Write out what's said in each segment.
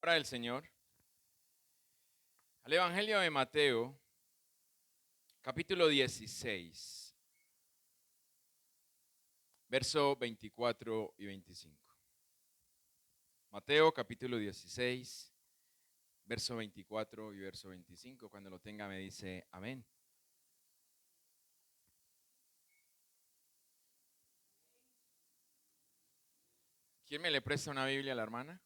Palabra del Señor al Evangelio de Mateo, capítulo 16, verso 24 y 25. Mateo, capítulo 16, verso 24 y verso 25. Cuando lo tenga me dice amén. ¿Quién me le presta una Biblia a la hermana?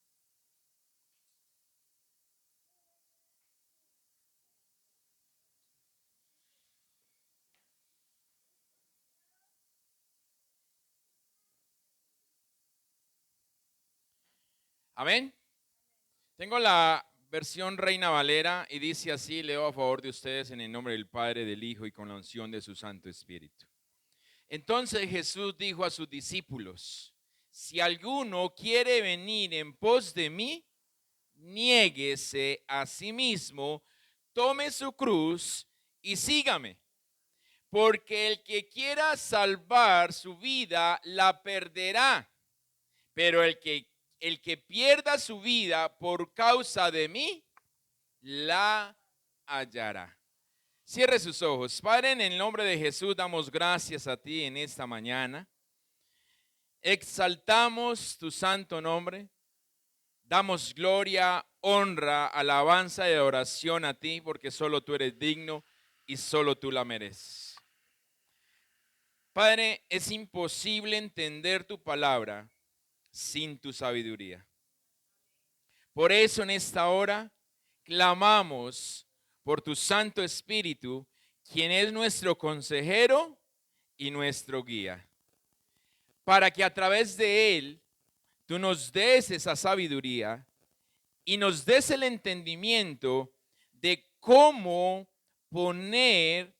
Amén. Tengo la versión Reina Valera y dice así, leo a favor de ustedes en el nombre del Padre, del Hijo y con la unción de su Santo Espíritu. Entonces Jesús dijo a sus discípulos, si alguno quiere venir en pos de mí, niéguese a sí mismo, tome su cruz y sígame. Porque el que quiera salvar su vida, la perderá. Pero el que pierda su vida por causa de mí, la hallará. Cierre sus ojos. Padre, en el nombre de Jesús damos gracias a ti en esta mañana. Exaltamos tu santo nombre. Damos gloria, honra, alabanza y adoración a ti porque solo tú eres digno y solo tú la mereces. Padre, es imposible entender tu palabra sin tu sabiduría. Por eso en esta hora clamamos por tu Santo Espíritu, quien es nuestro consejero y nuestro guía, para que a través de él tú nos des esa sabiduría y nos des el entendimiento de cómo poner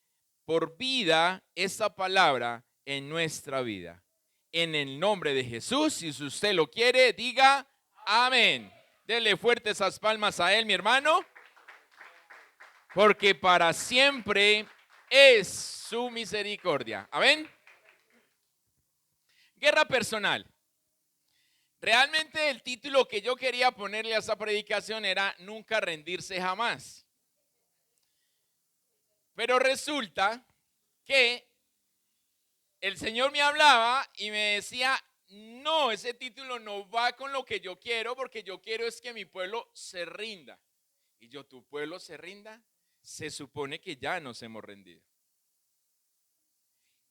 por vida esta palabra en nuestra vida. En el nombre de Jesús, si usted lo quiere, diga amén. Dele fuerte esas palmas a él, mi hermano, porque para siempre es su misericordia. Amén. Guerra personal. Realmente el título que yo quería ponerle a esa predicación era Nunca rendirse jamás. Pero resulta que el Señor me hablaba y me decía, no, ese título no va con lo que yo quiero, porque yo quiero es que mi pueblo se rinda. Y yo, ¿tu pueblo se rinda? Se supone que ya nos hemos rendido.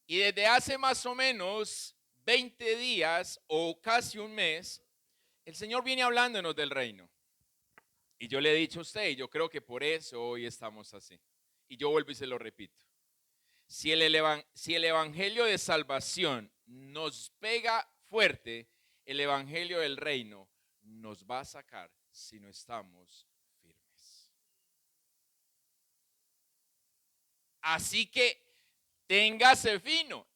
Y desde hace más o menos 20 días o casi un mes, el Señor viene hablándonos del reino. Y yo le he dicho a usted, y yo creo que por eso hoy estamos así. Y yo vuelvo y se lo repito. Si el evangelio de salvación nos pega fuerte, el evangelio del reino nos va a sacar si no estamos firmes. Así que téngase fino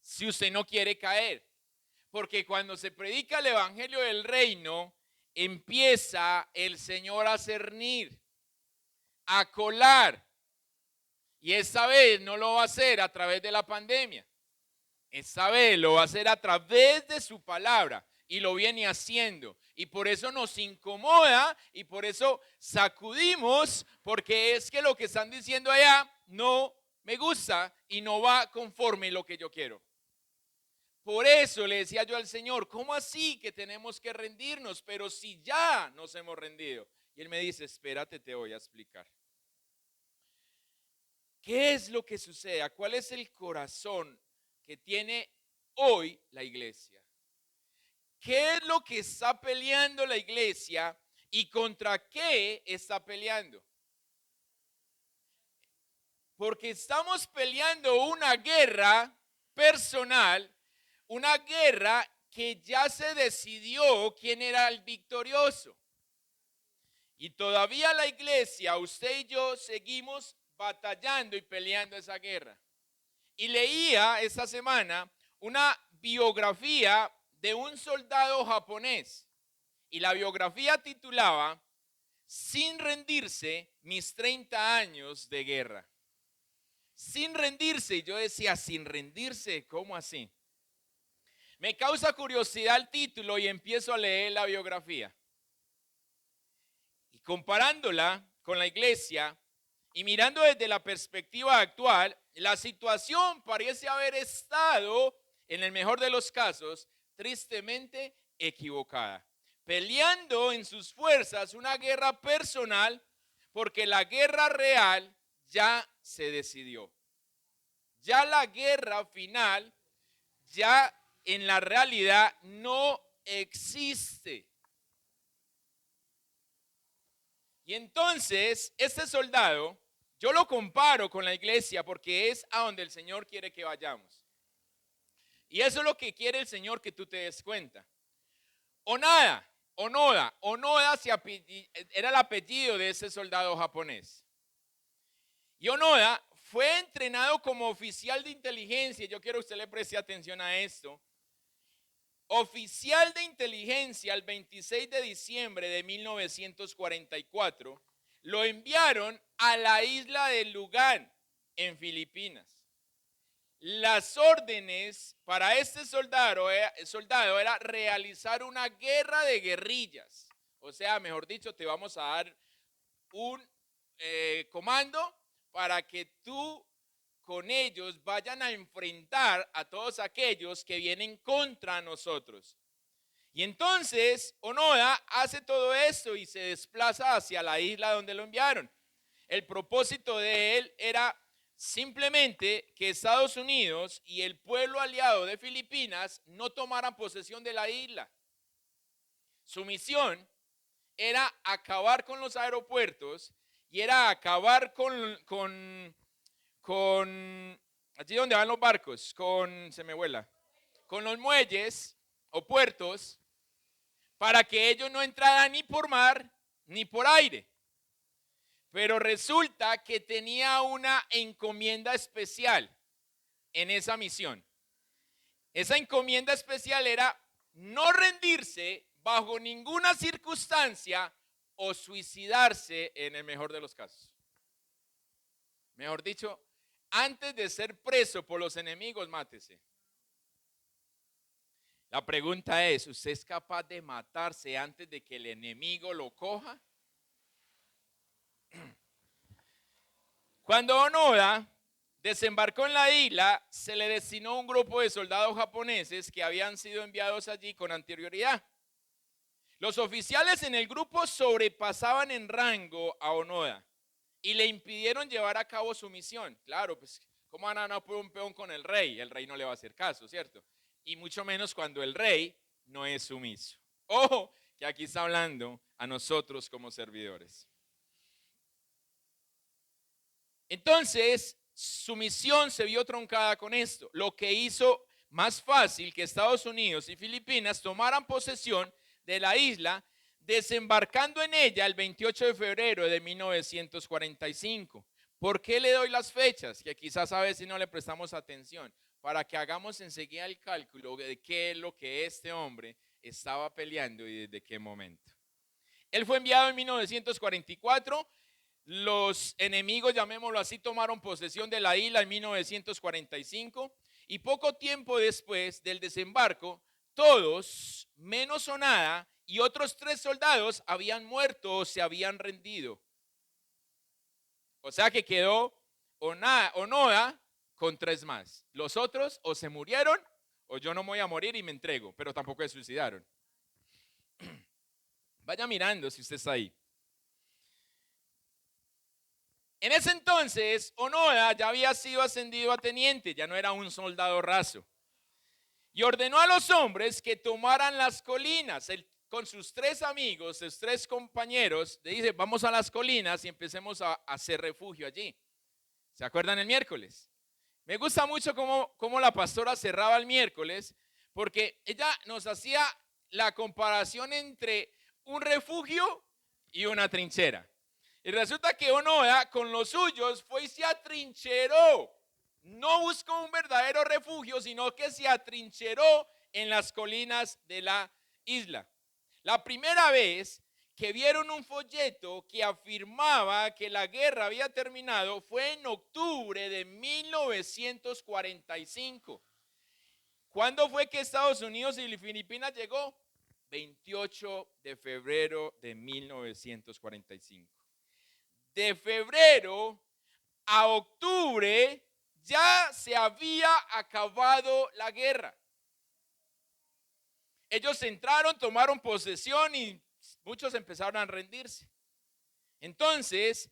si usted no quiere caer. Porque cuando se predica el evangelio del reino, empieza el Señor a cernir, a colar. Y esta vez no lo va a hacer a través de la pandemia. Esta vez lo va a hacer a través de su palabra. Y lo viene haciendo. Y por eso nos incomoda y por eso sacudimos. Porque es que lo que están diciendo allá no me gusta y no va conforme lo que yo quiero. Por eso le decía yo al Señor, ¿cómo así que tenemos que rendirnos? Pero si ya nos hemos rendido. Y Él me dice, espérate, te voy a explicar. ¿Qué es lo que sucede? ¿Cuál es el corazón que tiene hoy la iglesia? ¿Qué es lo que está peleando la iglesia y contra qué está peleando? Porque estamos peleando una guerra personal, una guerra que ya se decidió quién era el victorioso. Y todavía la iglesia, usted y yo, seguimos batallando y peleando esa guerra. Y leía esta semana una biografía de un soldado japonés. Y la biografía titulaba Sin rendirse, mis 30 años de guerra. Sin rendirse. Y yo decía, sin rendirse, ¿cómo así? Me causa curiosidad el título y empiezo a leer la biografía. comparándola con la iglesia y mirando desde la perspectiva actual, la situación parece haber estado, en el mejor de los casos, tristemente equivocada. Peleando en sus fuerzas una guerra personal, porque la guerra real ya se decidió. Ya la guerra final, ya en la realidad no existe. Y entonces, este soldado, yo lo comparo con la iglesia porque es a donde el Señor quiere que vayamos. Y eso es lo que quiere el Señor, que tú te des cuenta. Onoda era el apellido de ese soldado japonés. Y Onoda fue entrenado como oficial de inteligencia. Yo quiero que usted le preste atención a esto. Oficial de inteligencia el 26 de diciembre de 1944, lo enviaron a la isla de Lugán, en Filipinas. Las órdenes para este soldado era realizar una guerra de guerrillas. O sea, mejor dicho, te vamos a dar un comando para que tú con ellos vayan a enfrentar a todos aquellos que vienen contra nosotros. Y entonces Onoda hace todo esto y se desplaza hacia la isla donde lo enviaron. El propósito de él era simplemente que Estados Unidos y el pueblo aliado de Filipinas no tomaran posesión de la isla. Su misión era acabar con los aeropuertos y era acabar con allí donde van los barcos, con los muelles o puertos, para que ellos no entraran ni por mar ni por aire. Pero resulta que tenía una encomienda especial en esa misión. Esa encomienda especial era no rendirse bajo ninguna circunstancia o suicidarse en el mejor de los casos. Mejor dicho, antes de ser preso por los enemigos, mátese. La pregunta es, ¿usted es capaz de matarse antes de que el enemigo lo coja? Cuando Onoda desembarcó en la isla, se le destinó un grupo de soldados japoneses que habían sido enviados allí con anterioridad. Los oficiales en el grupo sobrepasaban en rango a Onoda y le impidieron llevar a cabo su misión. Claro, pues, ¿cómo van a no poner un peón con el rey? El rey no le va a hacer caso, ¿cierto? Y mucho menos cuando el rey no es sumiso. Ojo, que aquí está hablando a nosotros como servidores. Entonces, su misión se vio truncada con esto, lo que hizo más fácil que Estados Unidos y Filipinas tomaran posesión de la isla, desembarcando en ella el 28 de febrero de 1945. ¿Por qué le doy las fechas? Que quizás a veces no le prestamos atención, para que hagamos enseguida el cálculo de qué es lo que este hombre estaba peleando y desde qué momento. Él fue enviado en 1944. Los enemigos, llamémoslo así, tomaron posesión de la isla en 1945 y poco tiempo después del desembarco, todos, menos Onoda y otros 3 soldados, habían muerto o se habían rendido. O sea que quedó Onoda con 3 más. Los otros o se murieron o yo no me voy a morir y me entrego, pero tampoco se suicidaron. Vaya mirando si usted está ahí. En ese entonces, Onoda ya había sido ascendido a teniente, ya no era un soldado raso. Y ordenó a los hombres que tomaran las colinas. Él, con sus 3 amigos, sus 3 compañeros, le dice, vamos a las colinas y empecemos a hacer refugio allí. ¿Se acuerdan el miércoles? Me gusta mucho cómo la pastora cerraba el miércoles, porque ella nos hacía la comparación entre un refugio y una trinchera. Y resulta que Onoda con los suyos fue y se atrincheró. No buscó un verdadero refugio, sino que se atrincheró en las colinas de la isla. La primera vez que vieron un folleto que afirmaba que la guerra había terminado fue en octubre de 1945. ¿Cuándo fue que Estados Unidos y Filipinas llegó? 28 de febrero de 1945. De febrero a octubre ya se había acabado la guerra. Ellos entraron, tomaron posesión y muchos empezaron a rendirse. Entonces,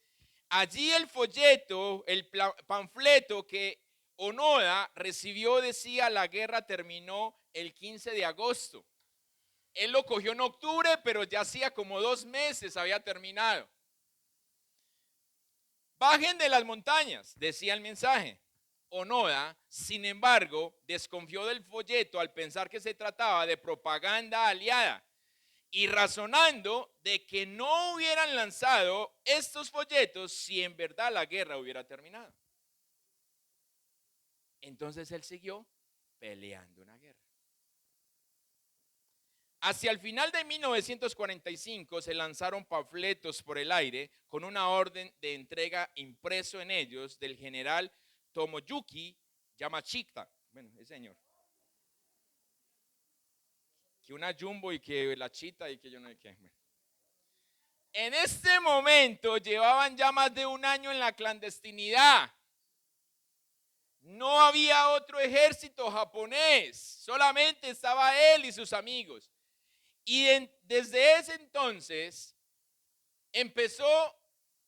allí el folleto, el panfleto que Onoda recibió decía: la guerra terminó el 15 de agosto. Él lo cogió en octubre, pero ya hacía como 2 meses había terminado. Bajen de las montañas, decía el mensaje. Onoda, sin embargo, desconfió del folleto al pensar que se trataba de propaganda aliada y razonando de que no hubieran lanzado estos folletos si en verdad la guerra hubiera terminado. Entonces él siguió peleando una guerra. Hacia el final de 1945 se lanzaron panfletos por el aire con una orden de entrega impreso en ellos del general Tomoyuki Yamashita. Bueno, ese señor. Que una jumbo y que la chita y que yo no sé qué. Bueno. En este momento llevaban ya más de 1 año en la clandestinidad. No había otro ejército japonés, solamente estaba él y sus amigos. Y desde ese entonces empezó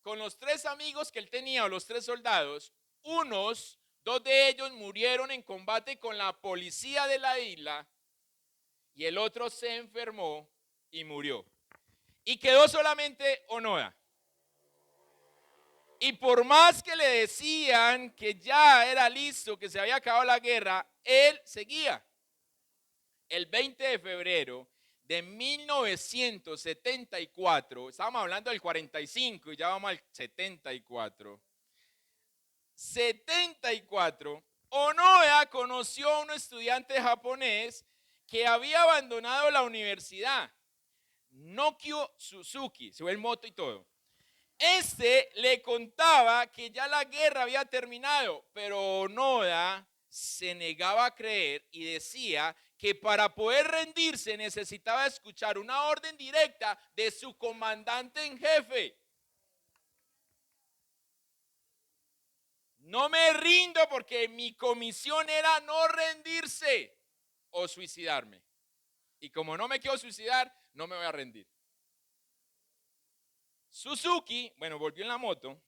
con los 3 amigos que él tenía, o los 3 soldados. 2 de ellos murieron en combate con la policía de la isla y el otro se enfermó y murió. Y quedó solamente Onoda. Y por más que le decían que ya era listo, que se había acabado la guerra, él seguía. El 20 de febrero de 1974, estábamos hablando del 45 y ya vamos al 74. 74, Onoda conoció a un estudiante japonés que había abandonado la universidad, Nokio Suzuki, se ve en moto y todo. Este le contaba que ya la guerra había terminado, pero Onoda se negaba a creer y decía que para poder rendirse necesitaba escuchar una orden directa de su comandante en jefe. No me rindo porque mi comisión era no rendirse o suicidarme. Y como no me quiero suicidar, no me voy a rendir. Suzuki, bueno, volvió en la moto,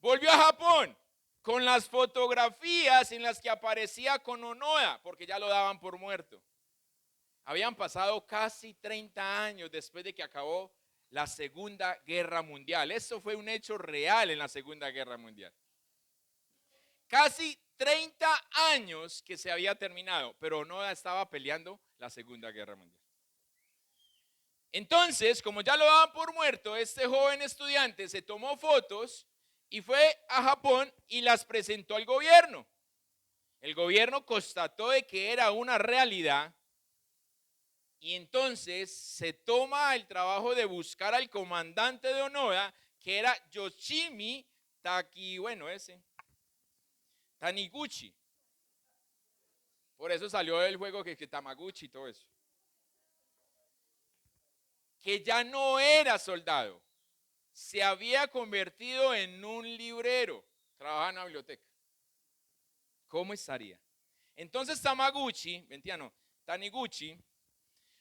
volvió a Japón con las fotografías en las que aparecía con Onoda, porque ya lo daban por muerto. Habían pasado casi 30 años después de que acabó la Segunda Guerra Mundial. Eso fue un hecho real en la Segunda Guerra Mundial. Casi 30 años que se había terminado, pero Onoda estaba peleando la Segunda Guerra Mundial. Entonces, como ya lo daban por muerto, este joven estudiante se tomó fotos y fue a Japón y las presentó al gobierno. El gobierno constató de que era una realidad y entonces se toma el trabajo de buscar al comandante de Onoda, que era Yoshimi Taniguchi. Por eso salió del juego que Tamaguchi y todo eso. Que ya no era soldado, se había convertido en un librero, trabajaba en la biblioteca. ¿Cómo estaría? Entonces Taniguchi,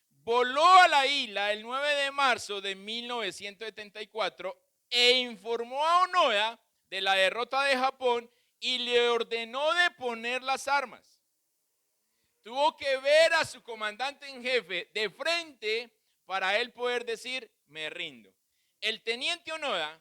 voló a la isla el 9 de marzo de 1974 e informó a Onoda de la derrota de Japón y le ordenó de poner las armas. Tuvo que ver a su comandante en jefe de frente para él poder decir, me rindo. El teniente Onoda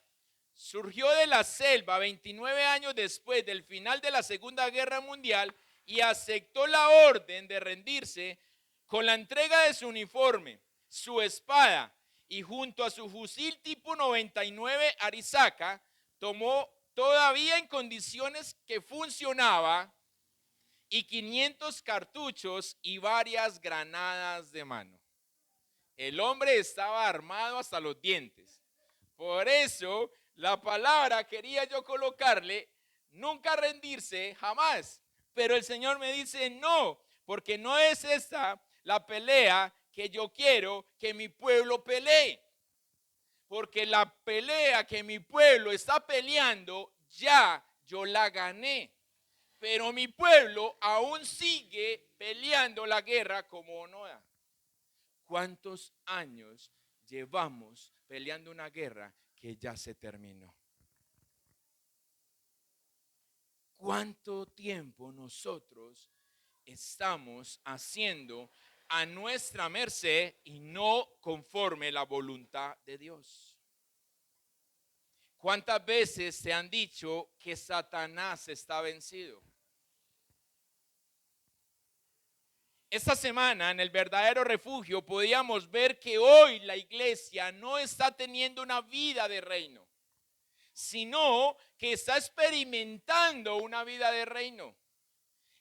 surgió de la selva 29 años después del final de la Segunda Guerra Mundial y aceptó la orden de rendirse con la entrega de su uniforme, su espada y junto a su fusil tipo 99 Arisaka, tomó todavía en condiciones que funcionaba y 500 cartuchos y varias granadas de mano. El hombre estaba armado hasta los dientes. Por eso, la palabra quería yo colocarle, nunca rendirse, jamás. Pero el Señor me dice, no, porque no es esta la pelea que yo quiero que mi pueblo pelee. Porque la pelea que mi pueblo está peleando, ya yo la gané. Pero mi pueblo aún sigue peleando la guerra como Onoda. ¿Cuántos años llevamos peleando una guerra que ya se terminó? ¿Cuánto tiempo nosotros estamos haciendo a nuestra merced y no conforme la voluntad de Dios? ¿Cuántas veces te han dicho que Satanás está vencido? Esta semana en el verdadero refugio podíamos ver que hoy la iglesia no está teniendo una vida de reino, sino que está experimentando una vida de reino.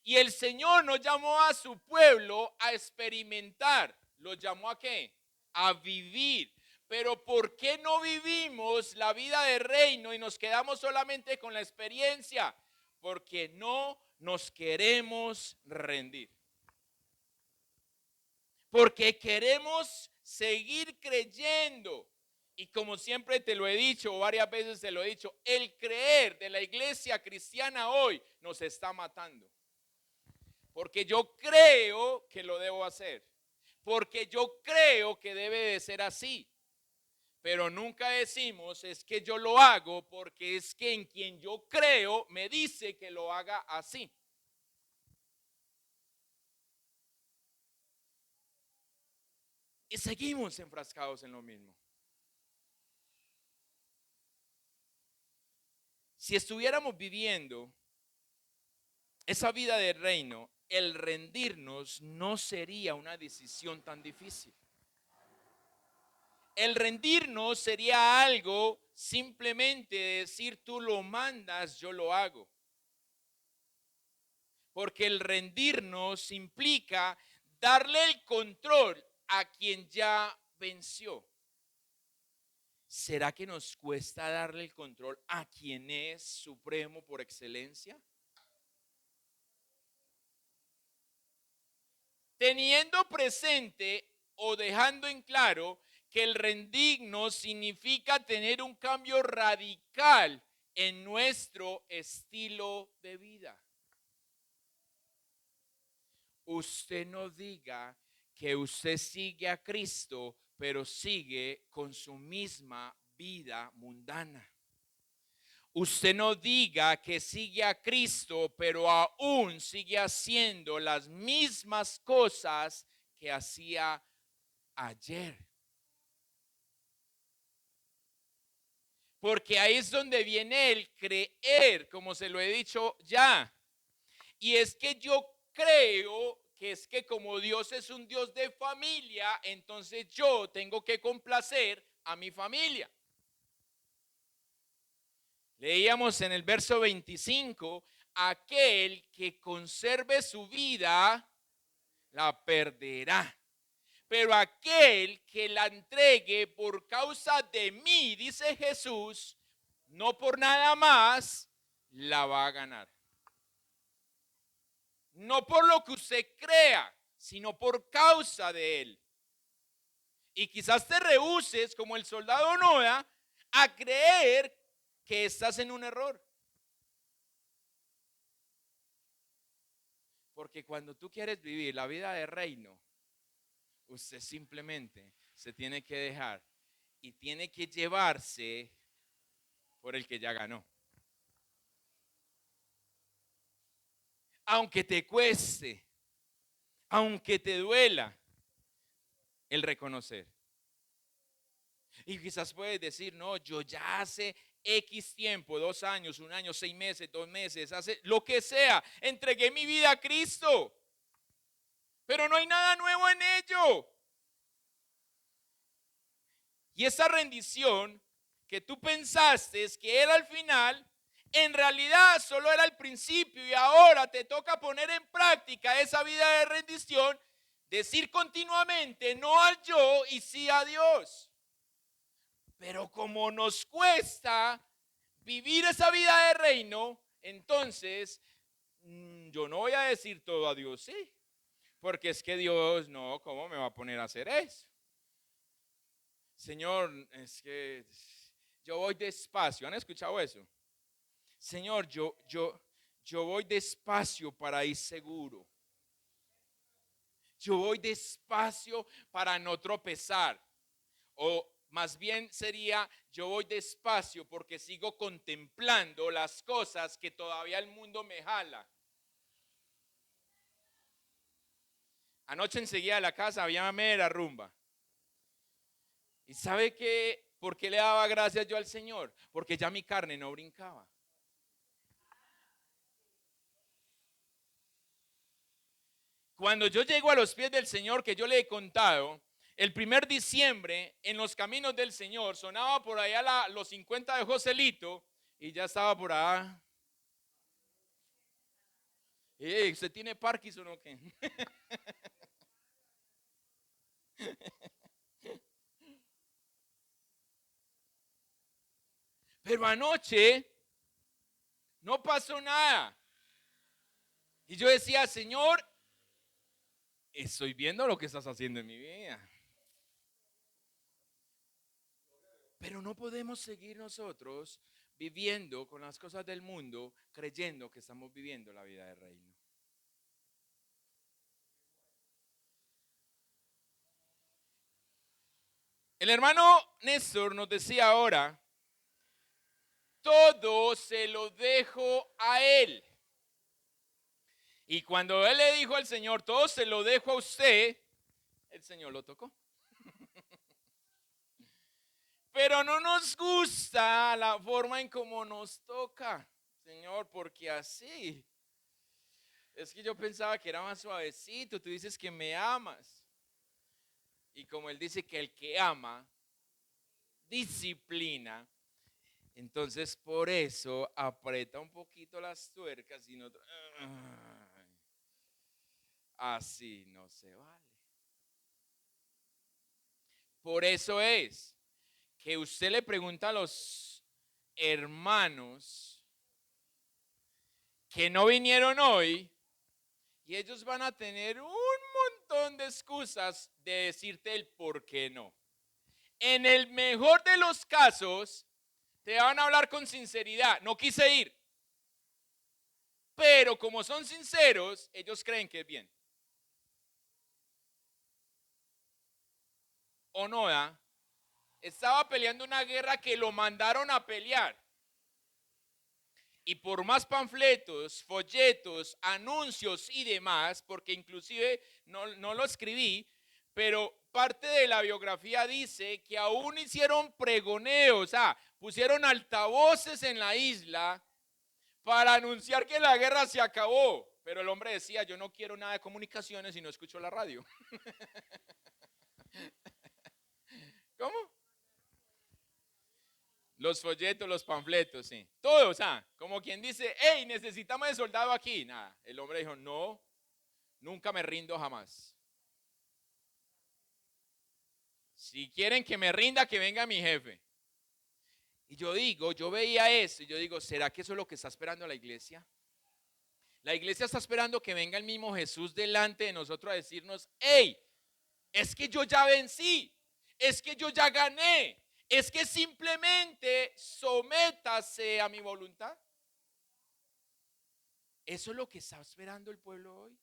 Y el Señor nos llamó a su pueblo a experimentar. ¿Los llamó a qué? A vivir. Pero ¿por qué no vivimos la vida de reino y nos quedamos solamente con la experiencia? Porque no nos queremos rendir. Porque queremos seguir creyendo. Y como siempre te lo he dicho, varias veces te lo he dicho, el creer de la iglesia cristiana hoy nos está matando. Porque yo creo que lo debo hacer. Porque yo creo que debe de ser así. Pero nunca decimos es que yo lo hago porque es que en quien yo creo me dice que lo haga así. Y seguimos enfrascados en lo mismo. Si estuviéramos viviendo esa vida del reino, el rendirnos no sería una decisión tan difícil. El rendirnos sería algo simplemente decir tú lo mandas, yo lo hago. Porque el rendirnos implica darle el control a quien ya venció. ¿Será que nos cuesta darle el control a quien es supremo por excelencia? Teniendo presente o dejando en claro que el rendirnos significa tener un cambio radical en nuestro estilo de vida. Usted no diga que usted sigue a Cristo, pero sigue con su misma vida mundana. Usted no diga que sigue a Cristo, pero aún sigue haciendo las mismas cosas que hacía ayer. Porque ahí es donde viene el creer, como se lo he dicho ya. Y es que yo creo que es que como Dios es un Dios de familia, entonces yo tengo que complacer a mi familia. Leíamos en el verso 25, aquel que conserve su vida, la perderá. Pero aquel que la entregue por causa de mí, dice Jesús, no por nada más, la va a ganar. No por lo que usted crea, sino por causa de él. Y quizás te rehúses, como el soldado Onoda, a creer que estás en un error. Porque cuando tú quieres vivir la vida de reino, usted simplemente se tiene que dejar y tiene que llevarse por el que ya ganó. Aunque te cueste, aunque te duela el reconocer. Y quizás puedes decir, no, yo ya hace X tiempo, 2 años, 1 año, 6 meses, 2 meses, hace lo que sea, entregué mi vida a Cristo. Pero no hay nada nuevo en ello. Y esa rendición que tú pensaste que era el final, en realidad solo era el principio y ahora te toca poner en práctica esa vida de rendición, decir continuamente no al yo y sí a Dios. Pero como nos cuesta vivir esa vida de reino, entonces yo no voy a decir todo a Dios, sí. Porque es que Dios, no, ¿cómo me va a poner a hacer eso? Señor, es que yo voy despacio. ¿Han escuchado eso? Señor, yo voy despacio para ir seguro. Yo voy despacio para no tropezar. O más bien sería, yo voy despacio porque sigo contemplando las cosas que todavía el mundo me jala. Anoche enseguida de la casa había mera rumba. ¿Y sabe qué? ¿Por qué le daba gracias yo al Señor? Porque ya mi carne no brincaba. Cuando yo llego a los pies del Señor, que yo le he contado, el primer diciembre en los caminos del Señor sonaba por allá los 50 de Joselito y ya estaba por allá. ¿Usted tiene Parkinson o qué? Pero anoche no pasó nada. Y yo decía, Señor, estoy viendo lo que estás haciendo en mi vida. Pero no podemos seguir nosotros viviendo con las cosas del mundo creyendo que estamos viviendo la vida del reino. El hermano Néstor nos decía ahora, todo se lo dejo a él. Y cuando él le dijo al Señor, todo se lo dejo a usted, el Señor lo tocó. Pero no nos gusta la forma en cómo nos toca, Señor, porque así. Es que yo pensaba que era más suavecito, tú dices que me amas. Y como él dice que el que ama, disciplina, entonces por eso aprieta un poquito las tuercas y no... Así no se vale. Por eso es que usted le pregunta a los hermanos que no vinieron hoy y ellos van a tener un montón de excusas de decirte el por qué no. En el mejor de los casos, te van a hablar con sinceridad. No quise ir. Pero como son sinceros, ellos creen que es bien. Onoda estaba peleando una guerra que lo mandaron a pelear. Y por más panfletos, folletos, anuncios y demás, porque inclusive no lo escribí, pero parte de la biografía dice que aún hicieron pregoneos, pusieron altavoces en la isla para anunciar que la guerra se acabó. Pero el hombre decía, yo no quiero nada de comunicaciones y no escucho la radio. ¿Cómo? Los folletos, los panfletos, sí. Todo, como quien dice, hey, necesitamos el soldado aquí. Nada, el hombre dijo, no, nunca me rindo jamás. Si quieren que me rinda, que venga mi jefe. Y yo veía eso y yo digo, ¿será que eso es lo que está esperando la iglesia? La iglesia está esperando que venga el mismo Jesús delante de nosotros a decirnos, hey, es que yo ya vencí, es que yo ya gané, es que simplemente sométase a mi voluntad. Eso es lo que está esperando el pueblo hoy.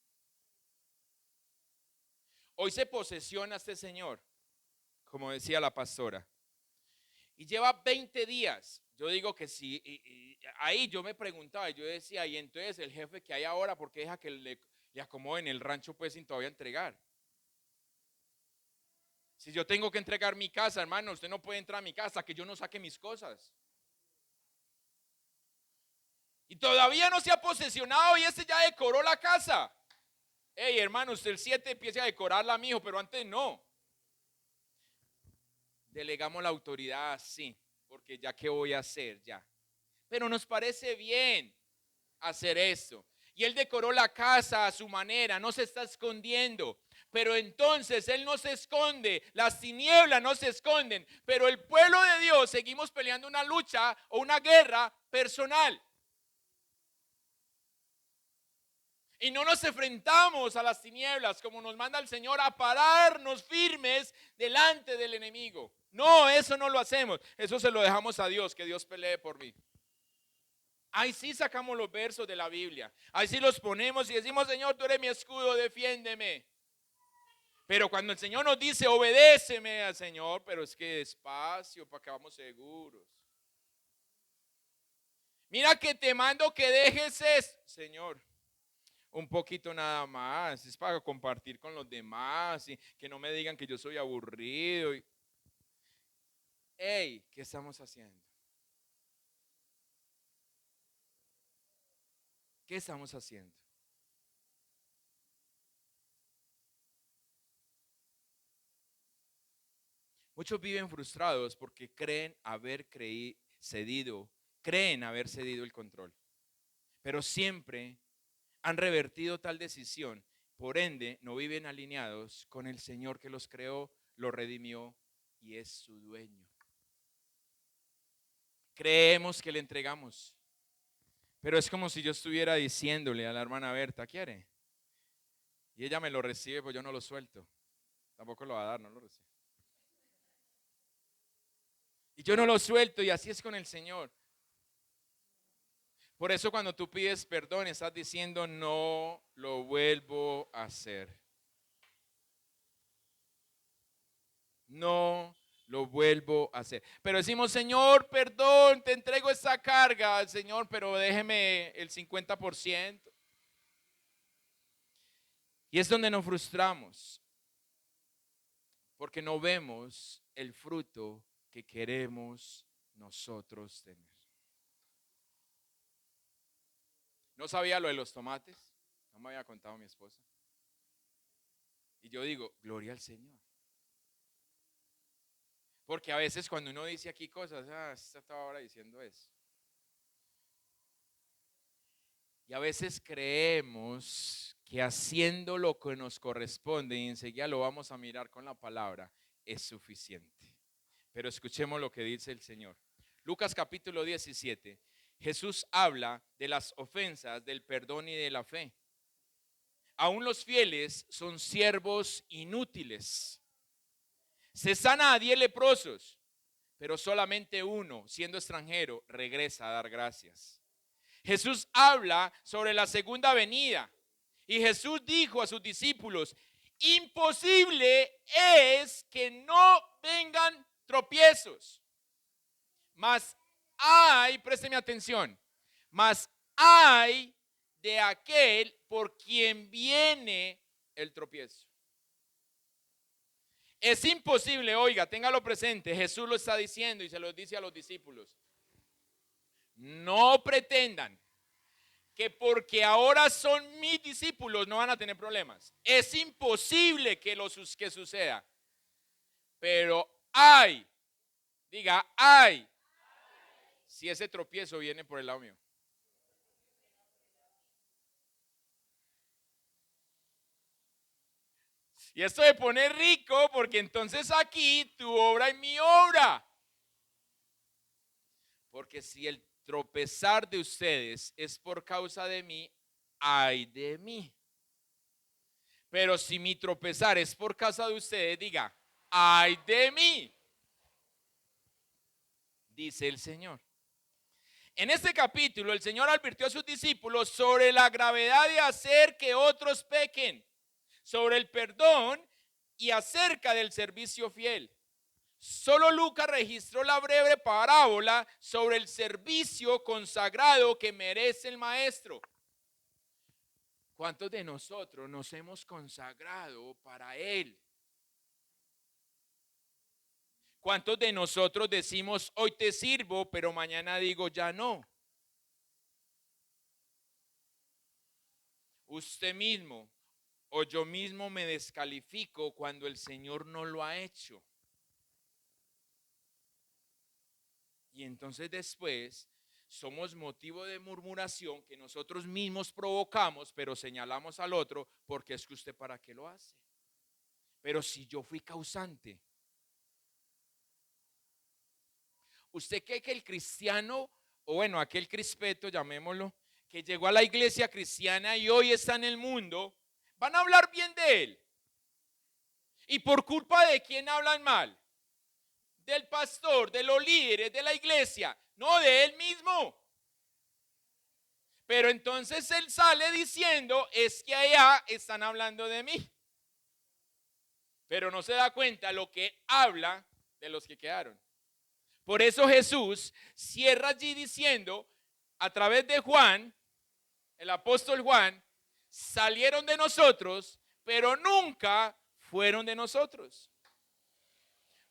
Hoy se posesiona este señor, como decía la pastora, y lleva 20 días. Yo digo que sí, y ahí yo me preguntaba, yo decía, y entonces el jefe que hay ahora, ¿por qué deja que le acomoden el rancho pues sin todavía entregar? Si yo tengo que entregar mi casa, hermano, usted no puede entrar a mi casa hasta que yo no saque mis cosas. Y todavía no se ha posesionado y este ya decoró la casa. Hey, hermano, usted el 7 empiece a decorarla, mijo, pero antes no. Delegamos la autoridad así, porque ya qué voy a hacer ya. Pero nos parece bien hacer eso. Y él decoró la casa a su manera, no se está escondiendo. Pero entonces él no se esconde, las tinieblas no se esconden. Pero el pueblo de Dios seguimos peleando una lucha o una guerra personal. Y no nos enfrentamos a las tinieblas como nos manda el Señor a pararnos firmes delante del enemigo. No, eso no lo hacemos. Eso se lo dejamos a Dios, que Dios pelee por mí. Ahí sí sacamos los versos de la Biblia. Ahí sí los ponemos y decimos, Señor, tú eres mi escudo, defiéndeme. Pero cuando el Señor nos dice, obedéceme al Señor, pero es que despacio, para que vamos seguros. Mira que te mando que dejes esto, Señor. Un poquito nada más, es para compartir con los demás y que no me digan que yo soy aburrido. Hey, ¿qué estamos haciendo? ¿Qué estamos haciendo? Muchos viven frustrados porque creen haber creen haber cedido el control, pero siempre han revertido tal decisión. Por ende, no viven alineados con el Señor que los creó, los redimió y es su dueño. Creemos que le entregamos, pero es como si yo estuviera diciéndole a la hermana Berta, ¿quiere? Y ella me lo recibe, pues yo no lo suelto. Tampoco lo va a dar, no lo recibe. Y yo no lo suelto y así es con el Señor. Por eso cuando tú pides perdón estás diciendo no lo vuelvo a hacer. No lo vuelvo a hacer. Pero decimos, Señor, perdón, te entrego esa carga, Señor, pero déjeme el 50%. Y es donde nos frustramos, porque no vemos el fruto que queremos nosotros tener. No sabía lo de los tomates, no me había contado mi esposa. Y yo digo, gloria al Señor. Porque a veces cuando uno dice aquí cosas, estaba ahora diciendo eso. Y a veces creemos que haciendo lo que nos corresponde y enseguida lo vamos a mirar con la palabra, es suficiente. Pero escuchemos lo que dice el Señor. Lucas capítulo 17. Jesús habla de las ofensas, del perdón y de la fe. Aún los fieles son siervos inútiles. Se sana a 10 leprosos, pero solamente uno, siendo extranjero, regresa a dar gracias. Jesús habla sobre la segunda venida y Jesús dijo a sus discípulos, imposible es que no vengan tropiezos, mas hay, présteme atención, mas hay de aquel por quien viene el tropiezo. Es imposible, oiga, téngalo presente, Jesús lo está diciendo y se lo dice a los discípulos. No pretendan que porque ahora son mis discípulos no van a tener problemas. Es imposible que suceda. Pero hay, diga, hay, si ese tropiezo viene por el lado mío. Y esto de poner rico, porque entonces aquí tu obra y mi obra. Porque si el tropezar de ustedes es por causa de mí, ay de mí. Pero si mi tropezar es por causa de ustedes, diga, ay de mí, dice el Señor. En este capítulo el Señor advirtió a sus discípulos sobre la gravedad de hacer que otros pequen, sobre el perdón y acerca del servicio fiel. Solo Lucas registró la breve parábola sobre el servicio consagrado que merece el maestro. ¿Cuántos de nosotros nos hemos consagrado para él? ¿Cuántos de nosotros decimos hoy te sirvo, pero mañana digo ya no? Usted mismo o yo mismo me descalifico cuando el Señor no lo ha hecho. Y entonces después somos motivo de murmuración que nosotros mismos provocamos, pero señalamos al otro porque es que usted para qué lo hace. Pero si yo fui causante. ¿Usted cree que el cristiano, o bueno, aquel crispeto, llamémoslo, que llegó a la iglesia cristiana y hoy está en el mundo, van a hablar bien de él. ¿Y por culpa de quién hablan mal? Del pastor, de los líderes, de la iglesia, no de él mismo. Pero entonces él sale diciendo, es que allá están hablando de mí. Pero no se da cuenta lo que habla de los que quedaron. Por eso Jesús cierra allí diciendo, a través de Juan, el apóstol Juan, salieron de nosotros, pero nunca fueron de nosotros.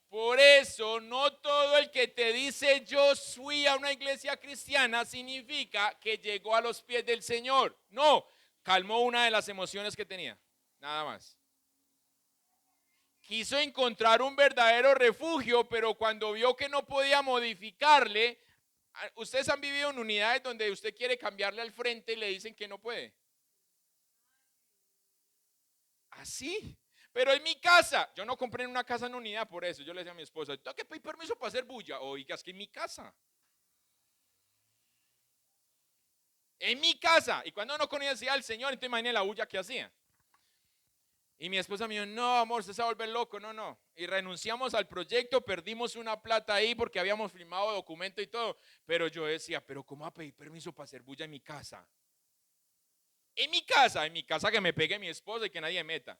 Por eso no todo el que te dice yo fui a una iglesia cristiana significa que llegó a los pies del Señor. No, calmó una de las emociones que tenía, nada más. Quiso encontrar un verdadero refugio, pero cuando vio que no podía modificarle, ustedes han vivido en unidades donde usted quiere cambiarle al frente y le dicen que no puede. Así. Pero en mi casa, yo no compré una casa en unidad por eso. Yo le decía a mi esposa, tengo que pedir permiso para hacer bulla. Oiga, es que en mi casa. En mi casa. Y cuando no conocía al Señor, entonces imagínate la bulla que hacía. Y mi esposa me dijo, no, amor, se va a volver loco, no. Y renunciamos al proyecto, perdimos una plata ahí porque habíamos firmado documento y todo. Pero yo decía, pero ¿cómo va a pedir permiso para hacer bulla en mi casa? En mi casa que me pegue mi esposa y que nadie me meta.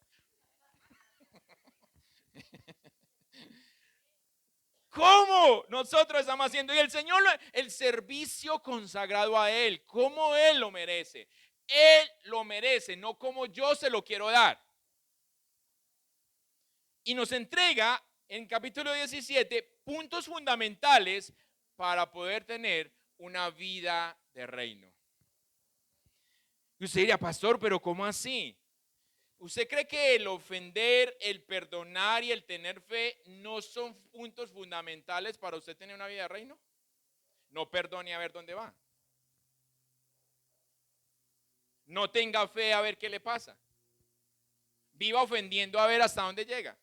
¿Cómo nosotros estamos haciendo? Y el Señor, el servicio consagrado a Él, como Él lo merece. Él lo merece, no como yo se lo quiero dar. Y nos entrega en capítulo 17 puntos fundamentales para poder tener una vida de reino. Y usted diría, pastor, pero ¿cómo así? ¿Usted cree que el ofender, el perdonar y el tener fe no son puntos fundamentales para usted tener una vida de reino? No perdone a ver dónde va. No tenga fe a ver qué le pasa. Viva ofendiendo a ver hasta dónde llega.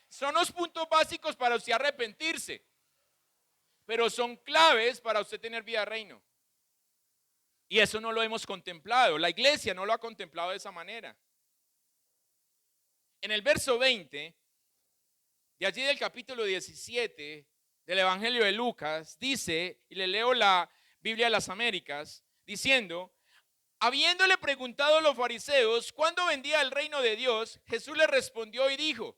Son los puntos básicos para usted arrepentirse, pero son claves para usted tener vida de reino. Y eso no lo hemos contemplado. La iglesia no lo ha contemplado de esa manera. En el verso 20, de allí del capítulo 17 del Evangelio de Lucas, dice, y le leo la Biblia de las Américas, diciendo, habiéndole preguntado a los fariseos cuándo vendría el reino de Dios, Jesús le respondió y dijo,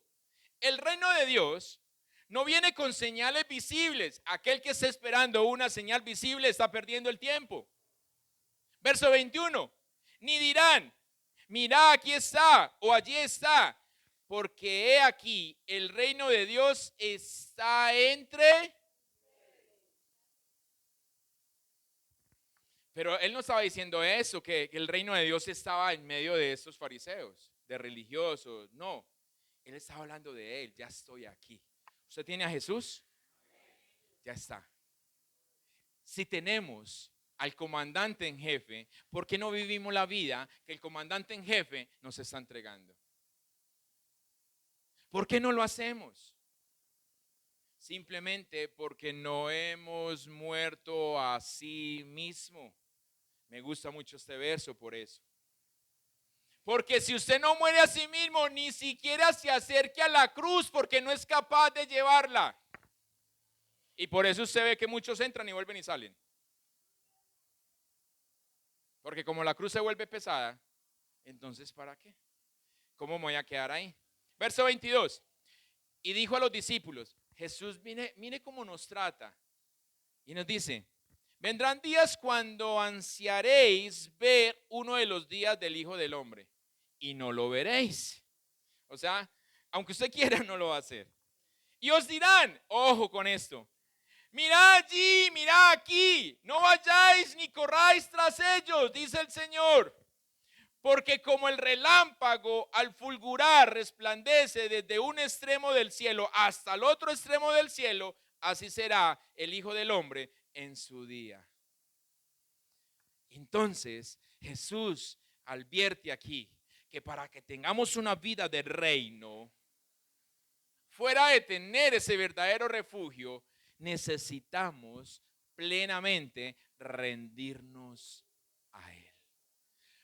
el reino de Dios no viene con señales visibles. Aquel que está esperando una señal visible está perdiendo el tiempo. Verso 21, ni dirán, mira aquí está o allí está, porque he aquí el reino de Dios está entre. Pero él no estaba diciendo eso, que el reino de Dios estaba en medio de estos fariseos, de religiosos, no. Él estaba hablando de él, ya estoy aquí. ¿Usted tiene a Jesús? Ya está. Si tenemos al comandante en jefe, ¿por qué no vivimos la vida que el comandante en jefe nos está entregando? ¿Por qué no lo hacemos? Simplemente porque no hemos muerto a sí mismo. Me gusta mucho este verso por eso. Porque si usted no muere a sí mismo, ni siquiera se acerque a la cruz porque no es capaz de llevarla. Y por eso usted ve que muchos entran y vuelven y salen. Porque como la cruz se vuelve pesada, entonces ¿para qué? ¿Cómo me voy a quedar ahí? Verso 22. Y dijo a los discípulos, Jesús, mire cómo nos trata. Y nos dice, vendrán días cuando ansiaréis ver uno de los días del Hijo del Hombre y no lo veréis. O sea, aunque usted quiera, no lo va a hacer. Y os dirán, ojo con esto, mirad allí, mirad aquí, no vayáis ni corráis tras ellos, dice el Señor. Porque como el relámpago al fulgurar resplandece desde un extremo del cielo hasta el otro extremo del cielo, así será el Hijo del Hombre en su día. Entonces Jesús advierte aquí que para que tengamos una vida de reino, fuera de tener ese verdadero refugio, necesitamos plenamente rendirnos a Él.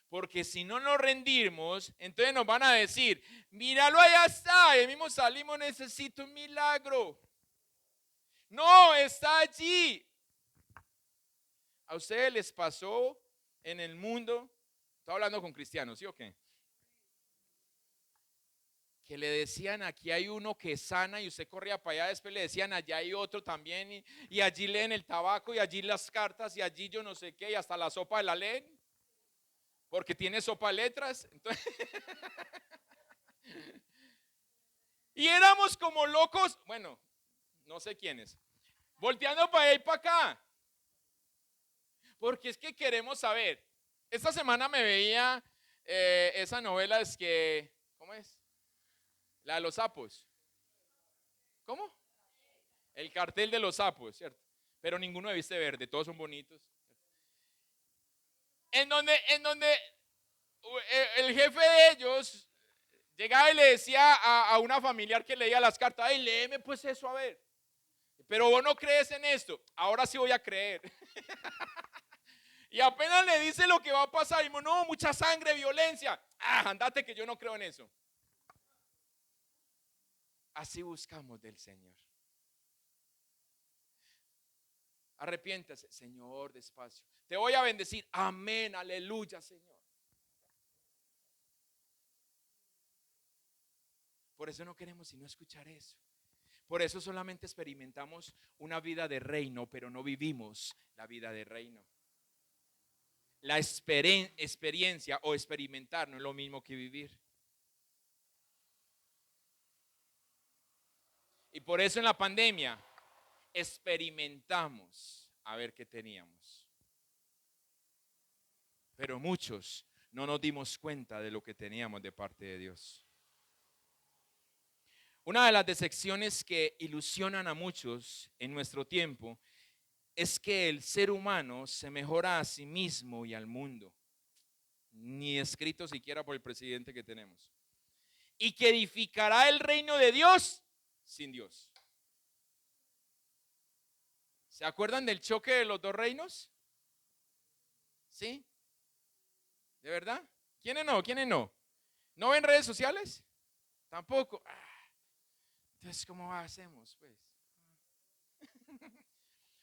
Porque si no nos rendimos, entonces nos van a decir, míralo, allá está, y mismo salimos, necesito un milagro. No, está allí. ¿A ustedes les pasó en el mundo? Estoy hablando con cristianos, ¿sí o qué? Que le decían, aquí hay uno que sana, y usted corría para allá, después le decían, allá hay otro también, y allí leen el tabaco, y allí las cartas, y allí yo no sé qué, y hasta la sopa de la leen, porque tiene sopa de letras. Entonces, y éramos como locos, bueno, no sé quiénes, volteando para allá y para acá, porque es que queremos saber. Esta semana me veía esa novela, es que, ¿cómo es? La de los sapos. ¿Cómo? El cartel de los sapos, ¿cierto? Pero ninguno de viste verde, todos son bonitos. En donde el jefe de ellos llegaba y le decía a una familiar que leía las cartas, ay, léeme pues eso a ver. Pero vos no crees en esto, ahora sí voy a creer. Y apenas le dice lo que va a pasar, y no, mucha sangre, violencia. Ah, andate que yo no creo en eso. Así buscamos del Señor. Arrepiéntase, Señor, despacio. Te voy a bendecir. Amén, aleluya, Señor. Por eso no queremos sino escuchar eso. Por eso solamente experimentamos una vida de reino, pero no vivimos la vida de reino. La experiencia o experimentar no es lo mismo que vivir. Y por eso en la pandemia experimentamos a ver qué teníamos. Pero muchos no nos dimos cuenta de lo que teníamos de parte de Dios. Una de las decepciones que ilusionan a muchos en nuestro tiempo es que el ser humano se mejora a sí mismo y al mundo, ni escrito siquiera por el presidente que tenemos, y que edificará el reino de Dios sin Dios. ¿Se acuerdan del choque de los dos reinos? ¿Sí? ¿De verdad? ¿Quiénes no? ¿Quiénes no? ¿No ven redes sociales? Tampoco. Entonces, ¿cómo hacemos, pues?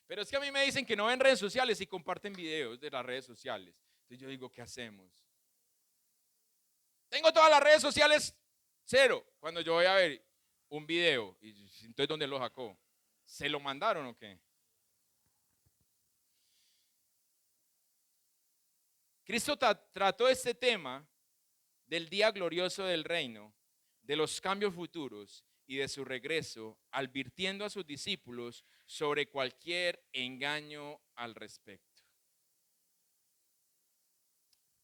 Pero es que a mí me dicen que no ven redes sociales y comparten videos de las redes sociales. Entonces yo digo, ¿qué hacemos? Tengo todas las redes sociales cero. Cuando yo voy a ver un video, y entonces ¿dónde lo sacó? ¿Se lo mandaron o qué? Cristo trató este tema del día glorioso del reino, de los cambios futuros y de su regreso, advirtiendo a sus discípulos sobre cualquier engaño al respecto.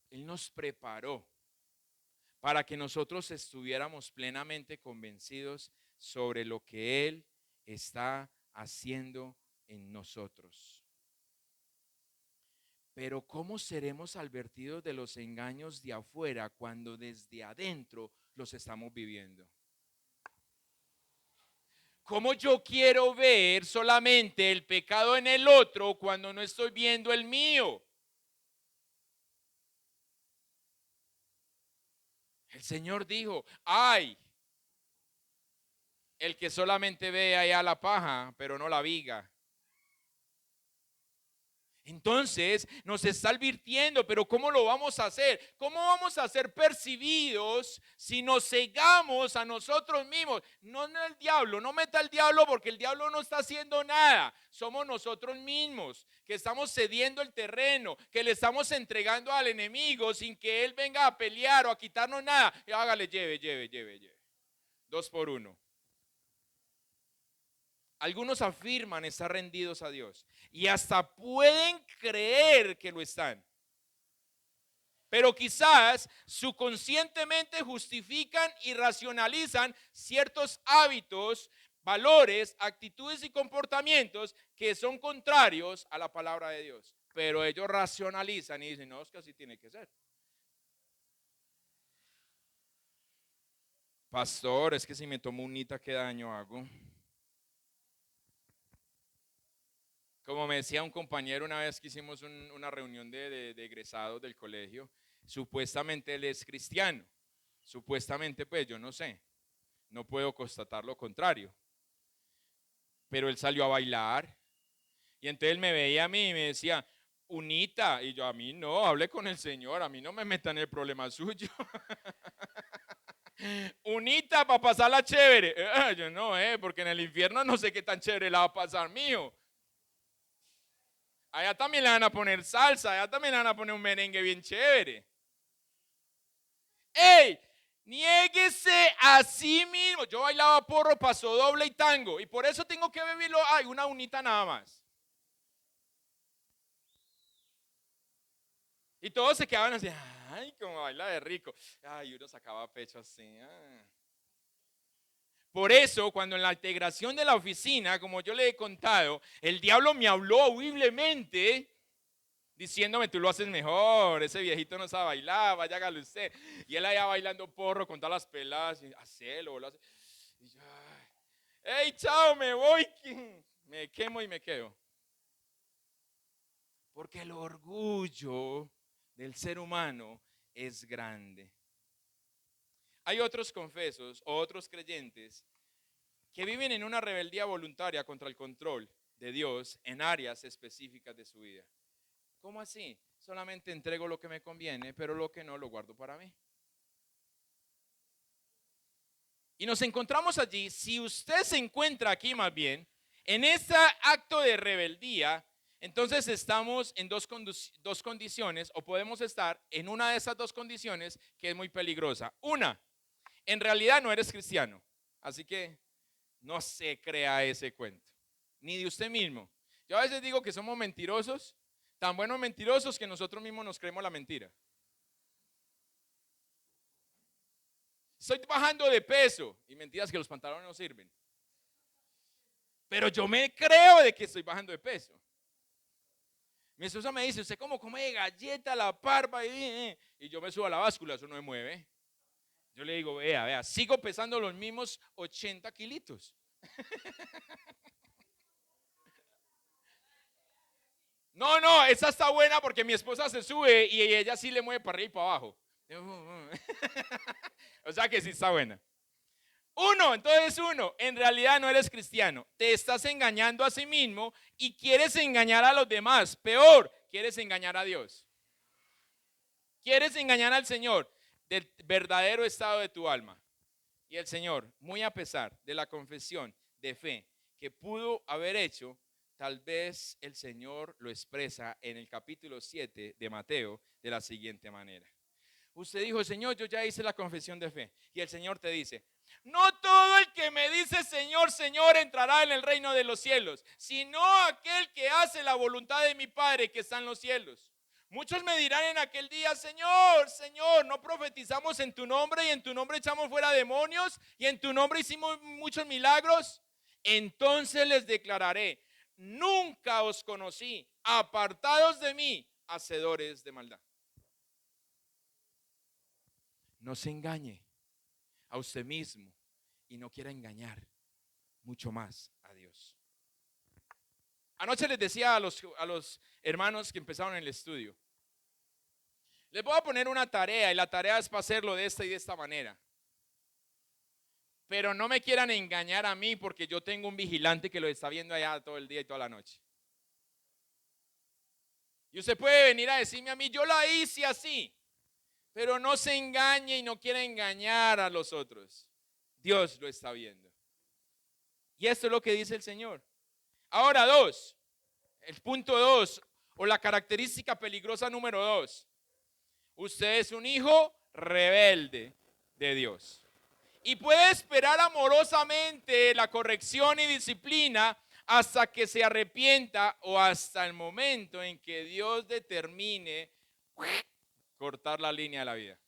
Él nos preparó para que nosotros estuviéramos plenamente convencidos sobre lo que Él está haciendo en nosotros. Pero ¿cómo seremos advertidos de los engaños de afuera cuando desde adentro los estamos viviendo? ¿Cómo yo quiero ver solamente el pecado en el otro cuando no estoy viendo el mío? El Señor dijo, ay, el que solamente ve allá la paja, pero no la viga. Entonces nos está advirtiendo, pero ¿cómo lo vamos a hacer? ¿Cómo vamos a ser percibidos si nos cegamos a nosotros mismos? No en el diablo, no meta el diablo porque el diablo no está haciendo nada. Somos nosotros mismos que estamos cediendo el terreno, que le estamos entregando al enemigo sin que él venga a pelear o a quitarnos nada. Y hágale, lleve. 2 por 1. Algunos afirman estar rendidos a Dios y hasta pueden creer que lo están. Pero quizás subconscientemente justifican y racionalizan ciertos hábitos, valores, actitudes y comportamientos que son contrarios a la palabra de Dios. Pero ellos racionalizan y dicen, no, es que así tiene que ser. Pastor, es que si me tomo unita, ¿qué daño hago? Como me decía un compañero una vez que hicimos una reunión de egresados del colegio, supuestamente él es cristiano. Supuestamente, pues yo no sé, no puedo constatar lo contrario. Pero él salió a bailar y entonces él me veía a mí y me decía, Unita, y yo, a mí no, hable con el Señor, a mí no me metan en el problema suyo. Unita para pasarla chévere. Yo no, porque en el infierno no sé qué tan chévere la va a pasar mío. Allá también le van a poner salsa, allá también le van a poner un merengue bien chévere. ¡Ey! Niéguese a sí mismo. Yo bailaba porro, paso doble y tango. Y por eso tengo que beberlo. Ay, una unita nada más. Y todos se quedaban así. Ay, como baila de rico. Ay, uno sacaba pecho así. Por eso, cuando en la integración de la oficina, como yo le he contado, el diablo me habló horriblemente diciéndome, tú lo haces mejor, ese viejito no sabe bailar, vaya hágalo usted. Y él allá bailando porro con todas las peladas, y hacelo, lo hace. Y yo, hey, chao, me voy, me quemo y me quedo. Porque el orgullo del ser humano es grande. Hay otros confesos o otros creyentes que viven en una rebeldía voluntaria contra el control de Dios en áreas específicas de su vida. ¿Cómo así? Solamente entrego lo que me conviene, pero lo que no lo guardo para mí. Y nos encontramos allí, si usted se encuentra aquí más bien, en este acto de rebeldía, entonces estamos en dos condiciones, o podemos estar en una de esas dos condiciones que es muy peligrosa. Una, en realidad no eres cristiano, así que no se crea ese cuento, ni de usted mismo. Yo a veces digo que somos mentirosos, tan buenos mentirosos que nosotros mismos nos creemos la mentira. Estoy bajando de peso, y mentiras que los pantalones no sirven. Pero yo me creo de que estoy bajando de peso. Mi esposa me dice, ¿usted cómo come galleta, la parva? Y yo me subo a la báscula, eso no me mueve. Yo le digo, vea, sigo pesando los mismos 80 kilitos. No, esa está buena porque mi esposa se sube y ella sí le mueve para arriba y para abajo. O sea que sí está buena. Entonces en realidad no eres cristiano, te estás engañando a sí mismo y quieres engañar a los demás, peor, quieres engañar a Dios. Quieres engañar al Señor del verdadero estado de tu alma. Y el Señor, muy a pesar de la confesión de fe que pudo haber hecho, tal vez el Señor lo expresa en el capítulo 7 de Mateo de la siguiente manera. Usted dijo, Señor, yo ya hice la confesión de fe. Y el Señor te dice, no todo el que me dice Señor, Señor entrará en el reino de los cielos, sino aquel que hace la voluntad de mi Padre que está en los cielos. Muchos me dirán en aquel día, Señor, Señor, no profetizamos en tu nombre y en tu nombre echamos fuera demonios y en tu nombre hicimos muchos milagros. Entonces les declararé, nunca os conocí, apartados de mí, hacedores de maldad. No se engañe a usted mismo y no quiera engañar mucho más a Dios. Anoche les decía a los hermanos que empezaron el estudio, les voy a poner una tarea y la tarea es para hacerlo de esta y de esta manera. Pero no me quieran engañar a mí porque yo tengo un vigilante que lo está viendo allá todo el día y toda la noche. Y usted puede venir a decirme a mí, yo la hice así. Pero no se engañe y no quiera engañar a los otros. Dios lo está viendo. Y esto es lo que dice el Señor. Ahora el punto 2 o la característica peligrosa número 2. Usted es un hijo rebelde de Dios. Y puede esperar amorosamente la corrección y disciplina hasta que se arrepienta o hasta el momento en que Dios determine cortar la línea de la vida.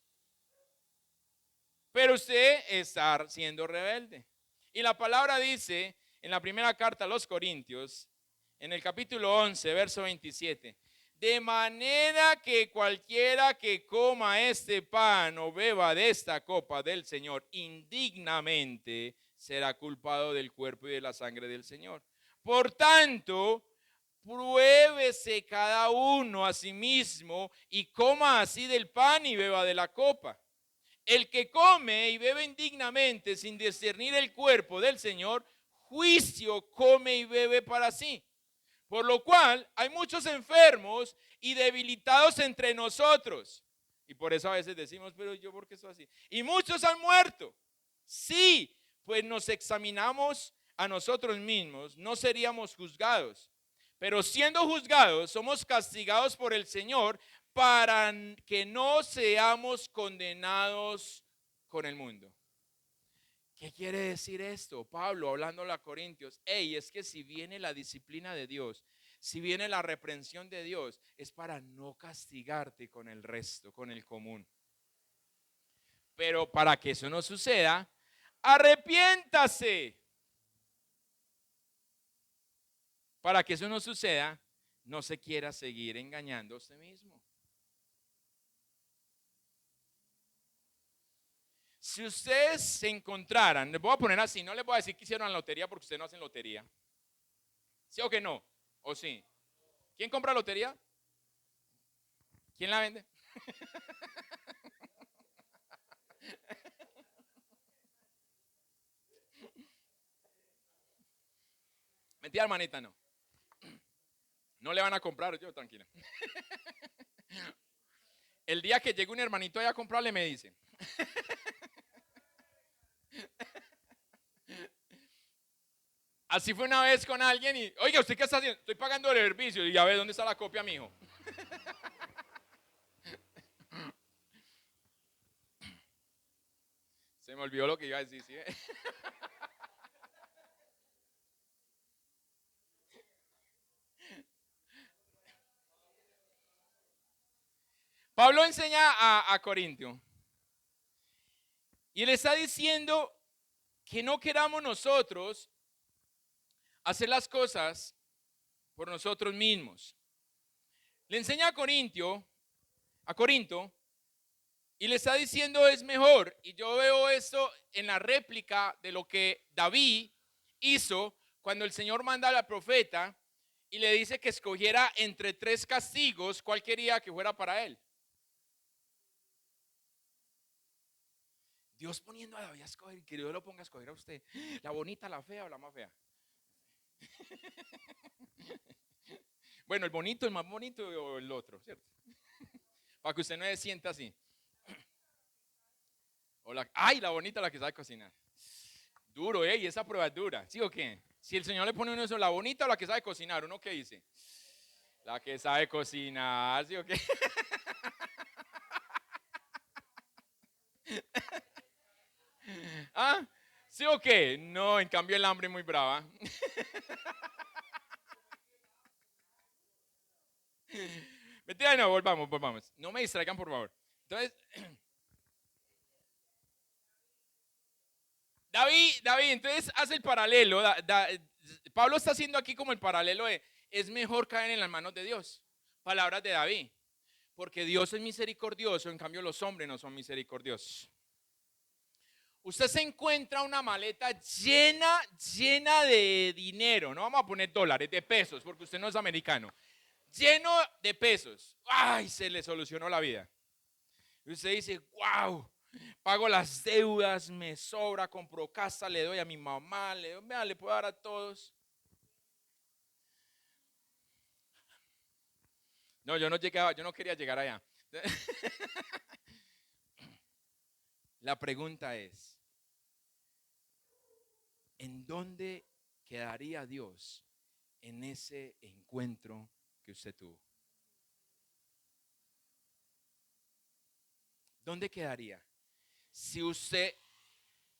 Pero usted está siendo rebelde. Y la palabra dice en la primera carta a los Corintios, en el capítulo 11, verso 27, de manera que cualquiera que coma este pan o beba de esta copa del Señor indignamente será culpado del cuerpo y de la sangre del Señor. Por tanto, pruébese cada uno a sí mismo y coma así del pan y beba de la copa. El que come y bebe indignamente sin discernir el cuerpo del Señor, juicio come y bebe para sí. Por lo cual hay muchos enfermos y debilitados entre nosotros. Y por eso a veces decimos, pero yo, ¿por qué soy así? Y muchos han muerto. Sí, pues nos examinamos a nosotros mismos, no seríamos juzgados. Pero siendo juzgados, somos castigados por el Señor para que no seamos condenados con el mundo. ¿Qué quiere decir esto? Pablo hablándole a Corintios. Es que si viene la disciplina de Dios, si viene la reprensión de Dios, es para no castigarte con el resto, con el común. Pero para que eso no suceda, arrepiéntase. Para que eso no suceda, no se quiera seguir engañando a usted mismo. Si ustedes se encontraran, les voy a poner así, no les voy a decir que hicieron la lotería porque ustedes no hacen lotería. ¿Sí o que no? ¿O sí? ¿Quién compra lotería? ¿Quién la vende? Mentira, hermanita, no. No le van a comprar, yo tranquila. El día que llegue un hermanito allá a comprarle me dice. Así fue una vez con alguien y, oiga, ¿usted qué está haciendo? Estoy pagando el servicio y ya ve dónde está la copia, mijo. Se me olvidó lo que iba a decir, ¿sí? Pablo enseña a Corintio y le está diciendo que no queramos nosotros hacer las cosas por nosotros mismos. Le enseña a Corinto, y le está diciendo es mejor. Y yo veo esto en la réplica de lo que David hizo cuando el Señor manda al profeta y le dice que escogiera entre 3 castigos, ¿cuál quería que fuera para él? Dios poniendo a David a escoger, que Dios lo ponga a escoger a usted. La bonita, la fea o la más fea. Bueno, el bonito, el más bonito o el otro, ¿cierto? Para que usted no se sienta así. La bonita, la que sabe cocinar. Duro, y esa prueba es dura, ¿sí o qué? Si el Señor le pone uno eso, la bonita o la que sabe cocinar, ¿uno qué dice? La que sabe cocinar, ¿sí o qué? ¿Ah? ¿Sí o qué? No, en cambio el hambre es muy brava. Mentira, no, volvamos. No me distraigan, por favor. Entonces, David, entonces hace el paralelo. Pablo está haciendo aquí como el paralelo de, es mejor caer en las manos de Dios. Palabras de David. Porque Dios es misericordioso, en cambio los hombres no son misericordiosos. Usted se encuentra una maleta llena de dinero, no vamos a poner dólares, de pesos, porque usted no es americano. Lleno de pesos. ¡Ay! Se le solucionó la vida. Y usted dice, wow, pago las deudas, me sobra, compro casa, le doy a mi mamá, le puedo dar a todos. No, yo no quería llegar allá. La pregunta es, ¿en dónde quedaría Dios en ese encuentro que usted tuvo? ¿Dónde quedaría? Si usted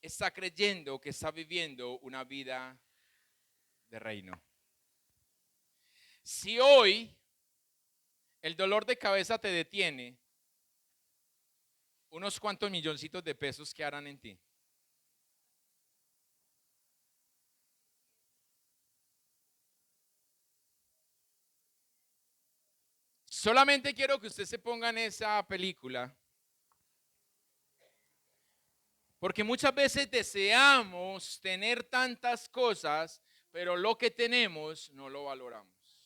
está creyendo que está viviendo una vida de reino. Si hoy el dolor de cabeza te detiene, unos cuantos milloncitos de pesos que harán en ti. Solamente quiero que usted se ponga en esa película, porque muchas veces deseamos tener tantas cosas, pero lo que tenemos no lo valoramos.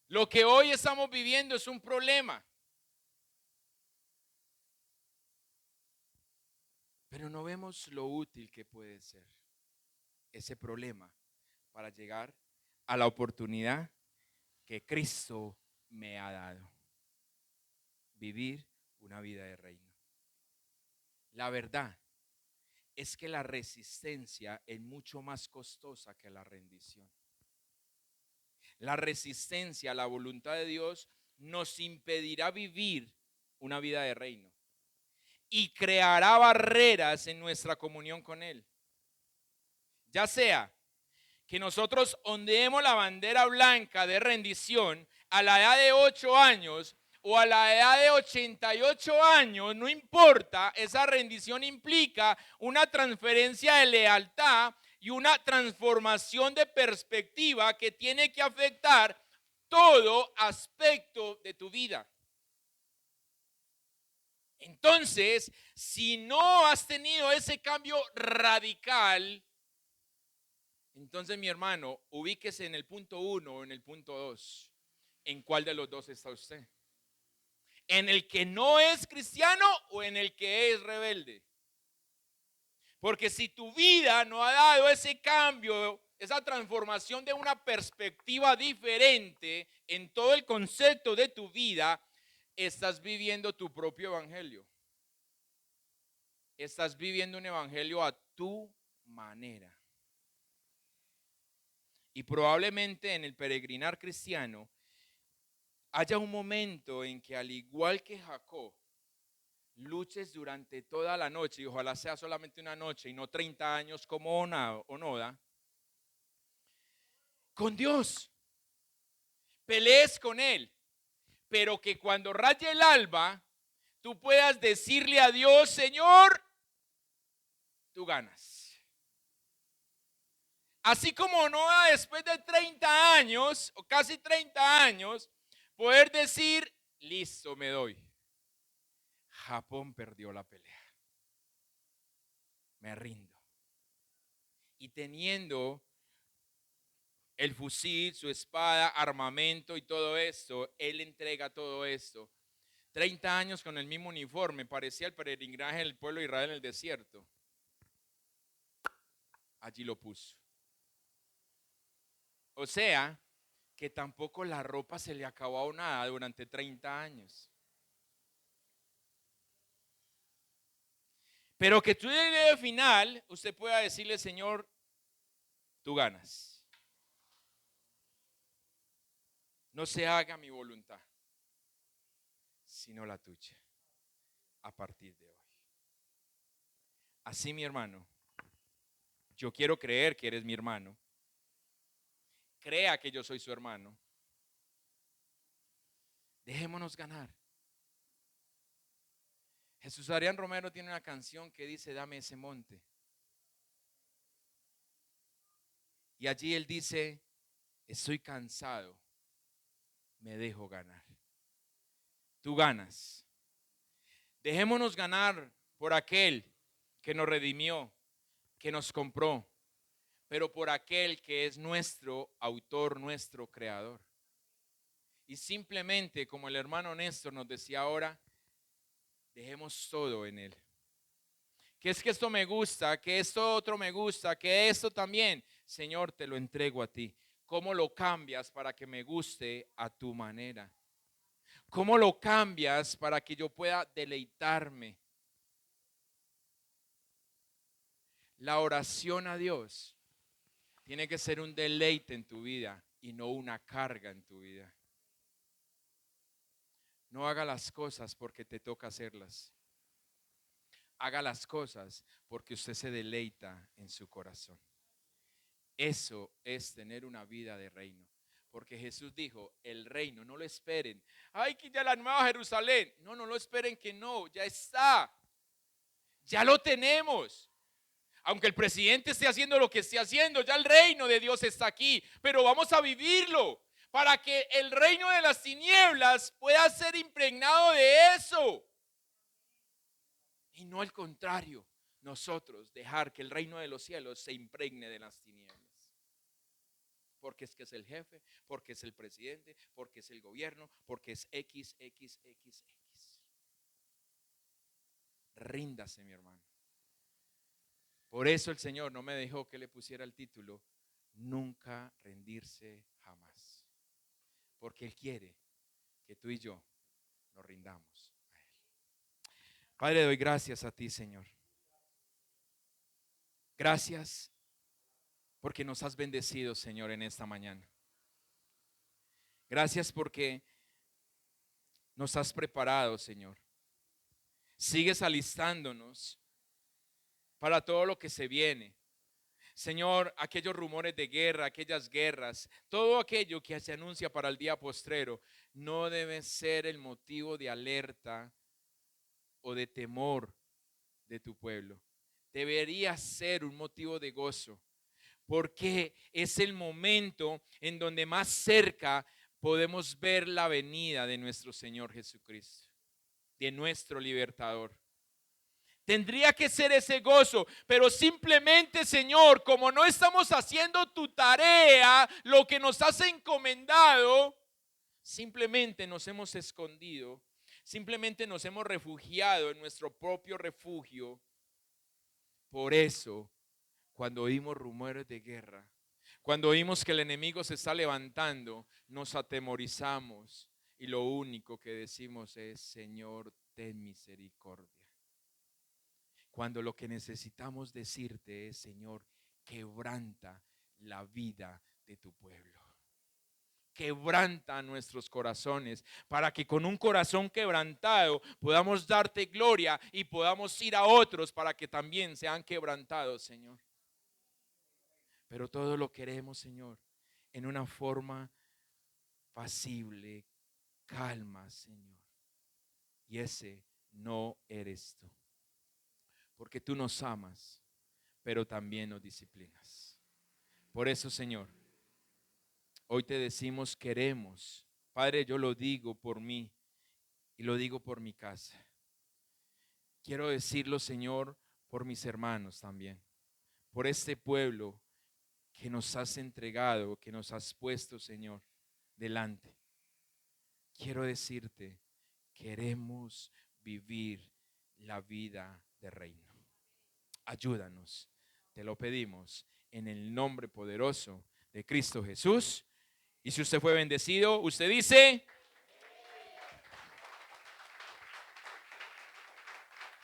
Lo que hoy estamos viviendo es un problema. Pero no vemos lo útil que puede ser ese problema para llegar a la oportunidad que Cristo me ha dado. Vivir una vida de reino. La verdad es que la resistencia es mucho más costosa que la rendición. La resistencia a la voluntad de Dios nos impedirá vivir una vida de reino y creará barreras en nuestra comunión con Él. Ya sea que nosotros ondeemos la bandera blanca de rendición a la edad de 8 años o a la edad de 88 años, no importa, esa rendición implica una transferencia de lealtad y una transformación de perspectiva que tiene que afectar todo aspecto de tu vida. Entonces, si no has tenido ese cambio radical, entonces, mi hermano, ubíquese en el punto 1 o en el punto 2. ¿En cuál de los dos está usted? ¿En el que no es cristiano o en el que es rebelde? Porque si tu vida no ha dado ese cambio, esa transformación de una perspectiva diferente en todo el concepto de tu vida, estás viviendo tu propio evangelio. Estás viviendo un evangelio a tu manera. Y probablemente en el peregrinar cristiano haya un momento en que, al igual que Jacob, luches durante toda la noche, y ojalá sea solamente una noche y no 30 años como Onoda, con Dios. Pelees con Él, pero que cuando raye el alba, tú puedas decirle a Dios: Señor, tú ganas. Así como Onoda, después de 30 años, o casi 30 años, poder decir: listo, me doy. Japón perdió la pelea. Me rindo. Y teniendo el fusil, su espada, armamento y todo esto, él entrega todo esto. 30 años con el mismo uniforme, parecía el peregrinaje del pueblo de Israel en el desierto. Allí lo puso. O sea, que tampoco la ropa se le acabó nada durante 30 años. Pero que tú llegue al final, usted pueda decirle: Señor, tú ganas. No se haga mi voluntad, sino la tuya, a partir de hoy. Así, mi hermano, yo quiero creer que eres mi hermano. Crea que yo soy su hermano. Dejémonos ganar. Jesús Adrián Romero tiene una canción que dice: dame ese monte. Y allí él dice: estoy cansado, me dejo ganar. Tú ganas. Dejémonos ganar por aquel que nos redimió, que nos compró, pero por aquel que es nuestro autor, nuestro creador. Y simplemente, como el hermano Néstor nos decía ahora, dejemos todo en él. Que es que esto me gusta, que esto otro me gusta, que esto también. Señor, te lo entrego a ti. ¿Cómo lo cambias para que me guste a tu manera? ¿Cómo lo cambias para que yo pueda deleitarme? La oración a Dios tiene que ser un deleite en tu vida y no una carga en tu vida. No haga las cosas porque te toca hacerlas. Haga las cosas porque usted se deleita en su corazón. Eso es tener una vida de reino. Porque Jesús dijo: el reino, no lo esperen. Ay, que ya la nueva Jerusalén. No, no lo esperen, que no, ya está. Ya lo tenemos. Aunque el presidente esté haciendo lo que esté haciendo, ya el reino de Dios está aquí. Pero vamos a vivirlo para que el reino de las tinieblas pueda ser impregnado de eso. Y no al contrario, nosotros dejar que el reino de los cielos se impregne de las tinieblas. porque es que es el jefe, porque es el presidente, porque es el gobierno, porque es X, X, X, X. Ríndase, mi hermano. Por eso el Señor no me dejó que le pusiera el título Nunca rendirse jamás. Porque Él quiere que tú y yo nos rindamos a Él. Padre, doy gracias a ti, Señor. Gracias porque nos has bendecido, Señor, en esta mañana. Gracias porque nos has preparado, Señor. Sigues alistándonos para todo lo que se viene. Señor, aquellos rumores de guerra, aquellas guerras, todo aquello que se anuncia para el día postrero, no debe ser el motivo de alerta o de temor de tu pueblo. Debería ser un motivo de gozo, porque es el momento en donde más cerca podemos ver la venida de nuestro Señor Jesucristo, de nuestro libertador. Tendría que ser ese gozo, pero simplemente, Señor, como no estamos haciendo tu tarea, lo que nos has encomendado, simplemente nos hemos escondido, simplemente nos hemos refugiado en nuestro propio refugio. Por eso, cuando oímos rumores de guerra, cuando oímos que el enemigo se está levantando, nos atemorizamos y lo único que decimos es: Señor, ten misericordia. Cuando lo que necesitamos decirte es: Señor, quebranta la vida de tu pueblo. Quebranta nuestros corazones para que con un corazón quebrantado podamos darte gloria y podamos ir a otros para que también sean quebrantados, Señor. Pero todo lo queremos, Señor, en una forma pasible, calma, Señor. Y ese no eres tú. Porque tú nos amas, pero también nos disciplinas. Por eso, Señor, hoy te decimos: queremos. Padre, yo lo digo por mí y lo digo por mi casa. Quiero decirlo, Señor, por mis hermanos también, por este pueblo que nos has entregado, que nos has puesto, Señor, delante. Quiero decirte: queremos vivir la vida de reino. Ayúdanos, te lo pedimos en el nombre poderoso de Cristo Jesús. Y si usted fue bendecido, usted dice...